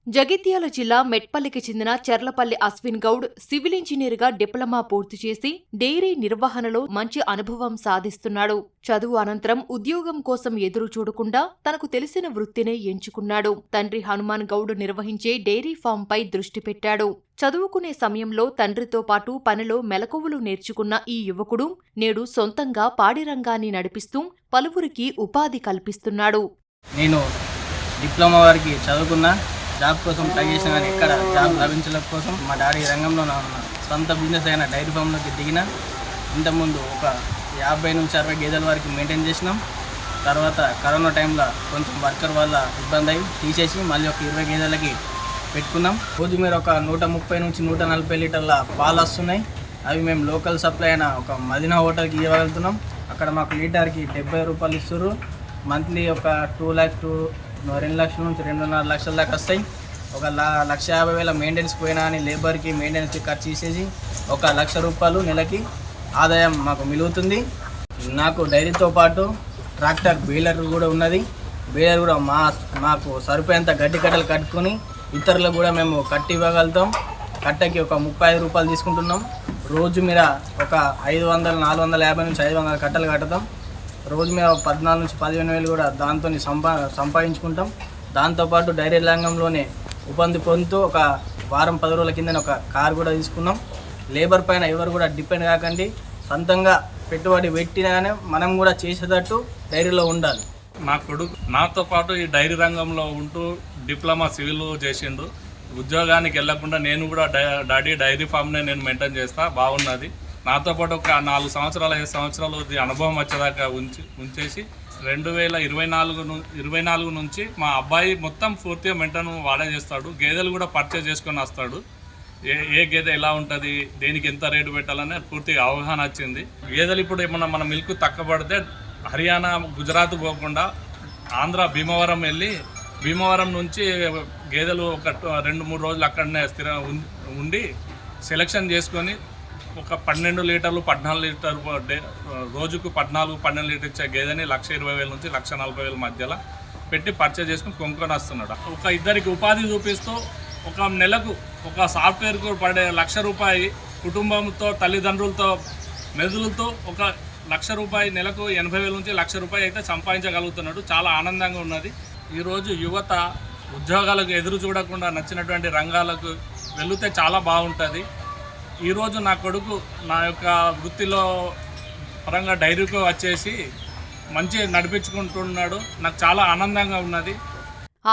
జగిత్యాల జిల్లా మెట్పల్లికి చెందిన చెర్లపల్లి అశ్విన్ గౌడ్ సివిల్ ఇంజనీర్గా డిప్లొమా పూర్తి చేసి డెయిరీ నిర్వహణలో మంచి అనుభవం సాధిస్తున్నాడు. చదువు అనంతరం ఉద్యోగం కోసం ఎదురు చూడకుండా తనకు తెలిసిన వృత్తినే ఎంచుకున్నాడు. తండ్రి హనుమాన్ గౌడ్ నిర్వహించే డెయిరీ ఫామ్పై దృష్టి పెట్టాడు. చదువుకునే సమయంలో తండ్రితో పాటు పనిలో మెలకువలు నేర్చుకున్న ఈ యువకుడు నేడు సొంతంగా పాడి రంగాన్ని నడిపిస్తూ పలువురికి ఉపాధి కల్పిస్తున్నాడు. నేను డిప్లొమా వరకు చదువుకున్నా, జాబ్ కోసం ట్రై చేసిన కానీ ఎక్కడ జాబ్ లభించడం కోసం మా డాడీ రంగంలో సొంత బిజినెస్ అయిన డైరీ ఫామ్లోకి దిగిన. ఇంతకుముందు ఒక 50 నుంచి 60 గేదెల వరకు మెయింటైన్ చేసినాం. తర్వాత కరోనా టైంలో కొంచెం వర్కర్ వల్ల ఇబ్బంది అయ్యి తీసేసి మళ్ళీ ఒక 20 గేదెలకి పెట్టుకున్నాం. రోజు మీరు ఒక 130 నుంచి 140 లీటర్ల పాలు వస్తున్నాయి. అవి మేము లోకల్ సప్లై అయిన ఒక మదీనా హోటల్కి ఇవ్వగలుగుతున్నాం. అక్కడ మాకు లీటర్కి 70 రూపాయలు ఇస్తారు. మంత్లీ ఒక 2 లక్షల నుంచి 2.5 లక్షల దాకా వస్తాయి. ఒక 1,50,000 మెయింటెనెన్స్ పోయినా అని లేబర్కి మెయింటెనెన్స్కి ఖర్చు చేసేసి 1 లక్ష రూపాయలు నెలకి ఆదాయం మాకు మిగులుతుంది. నాకు డైరీతో పాటు ట్రాక్టర్ బేలర్ కూడా ఉన్నది. బేలర్ కూడా మాకు సరిపోయేంత గడ్డి కట్టలు కట్టుకొని ఇతరులకు కూడా మేము కట్టి ఇవ్వగలుగుతాం. కట్టకి ఒక 35 రూపాయలు తీసుకుంటున్నాం. రోజు మీద ఒక 500, 450 నుంచి 500 కట్టలు కట్టుతాం. రోజు మీద 14 నుంచి 15,000 కూడా దాంతో సంపాదించుకుంటాం. దాంతోపాటు డైరీ రంగంలోనే ఉపాధి పొందుతూ ఒక వారం 10 రోజుల కింద ఒక కారు కూడా తీసుకున్నాం. లేబర్ పైన ఎవరు కూడా డిపెండ్ కాకండి, సొంతంగా పెట్టుబడి పెట్టినానే మనం కూడా చేసేటట్టు డైరీలో ఉండాలి. నా కొడుకు నాతో పాటు ఈ డైరీ రంగంలో ఉంటూ డిప్లొమా సివిల్ చేసిండు. ఉద్యోగానికి వెళ్లకుండా నేను కూడా డాడీ డైరీ ఫామ్నే నేను మెయింటైన్ చేస్తా, బాగున్నది. నాతో పాటు ఒక 4 సంవత్సరాలు 5 సంవత్సరాలు అనుభవం వచ్చేదాకా ఉంచేసి 2024 నుంచి మా అబ్బాయి మొత్తం పూర్తిగా మెయింటైన్ వాడే చేస్తాడు. గేదెలు కూడా పర్చేజ్ చేసుకొని వస్తాడు. ఏ గేదె ఎలా ఉంటుంది, దేనికి ఎంత రేటు పెట్టాలనే పూర్తిగా అవగాహన వచ్చింది. గేదెలు ఇప్పుడు ఏమన్నా మన మిల్క్ తక్కువ పడితే హర్యానా, గుజరాత్ పోకుండా ఆంధ్ర భీమవరం వెళ్ళి భీమవరం నుంచి గేదెలు ఒక 2-3 రోజులు అక్కడనే ఉండి సెలెక్షన్ చేసుకొని ఒక 12 లీటర్లు 14 లీటర్లు రోజుకు 14-12 లీటర్ ఇచ్చే గేదెని 1,20,000 నుంచి 1,40,000 మధ్యలో పెట్టి పర్చేజ్ చేసుకుని కొనుక్కొని వస్తున్నాడు. ఒక ఇద్దరికి ఉపాధి చూపిస్తూ ఒక నెలకు ఒక సాఫ్ట్వేర్కు పడే 1,00,000 రూపాయి కుటుంబంతో తల్లిదండ్రులతో నిధులతో ఒక 1,00,000 రూపాయి నెలకు 80,000 నుంచి 1,00,000 రూపాయి అయితే సంపాదించగలుగుతున్నాడు. చాలా ఆనందంగా ఉన్నది. ఈరోజు యువత ఉద్యోగాలకు ఎదురు చూడకుండా నచ్చినటువంటి రంగాలకు వెళితే చాలా బాగుంటుంది. ఈరోజు నా కొడుకు నా యొక్క వృత్తిలో పరంగా డైరీకి వచ్చేసి మంచి నడిపించుకుంటున్నాడు. నాకు చాలా ఆనందంగా ఉన్నది.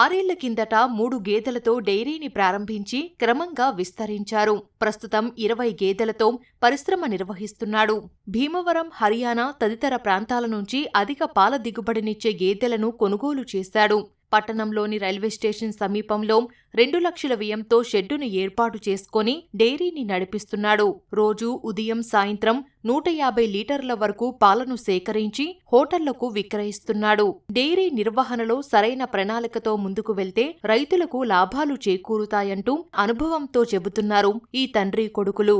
6 ఏళ్ల కిందట 3 గేదెలతో డెయిరీని ప్రారంభించి క్రమంగా విస్తరించారు. ప్రస్తుతం 20 గేదెలతో పరిశ్రమ నిర్వహిస్తున్నాడు. భీమవరం, హర్యానా తదితర ప్రాంతాల నుంచి అధిక పాల దిగుబడినిచ్చే గేదెలను కొనుగోలు చేశాడు. పట్టణంలోని రైల్వే స్టేషన్ సమీపంలో 2 లక్షల వ్యయంతో షెడ్డును ఏర్పాటు చేసుకుని డెయిరీని నడిపిస్తున్నాడు. రోజు ఉదయం సాయంత్రం 150 లీటర్ల వరకు పాలను సేకరించి హోటళ్లకు విక్రయిస్తున్నాడు. డెయిరీ నిర్వహణలో సరైన ప్రణాళికతో ముందుకు వెళ్తే రైతులకు లాభాలు చేకూరుతాయంటూ అనుభవంతో చెబుతున్నారు ఈ తండ్రి కొడుకులు.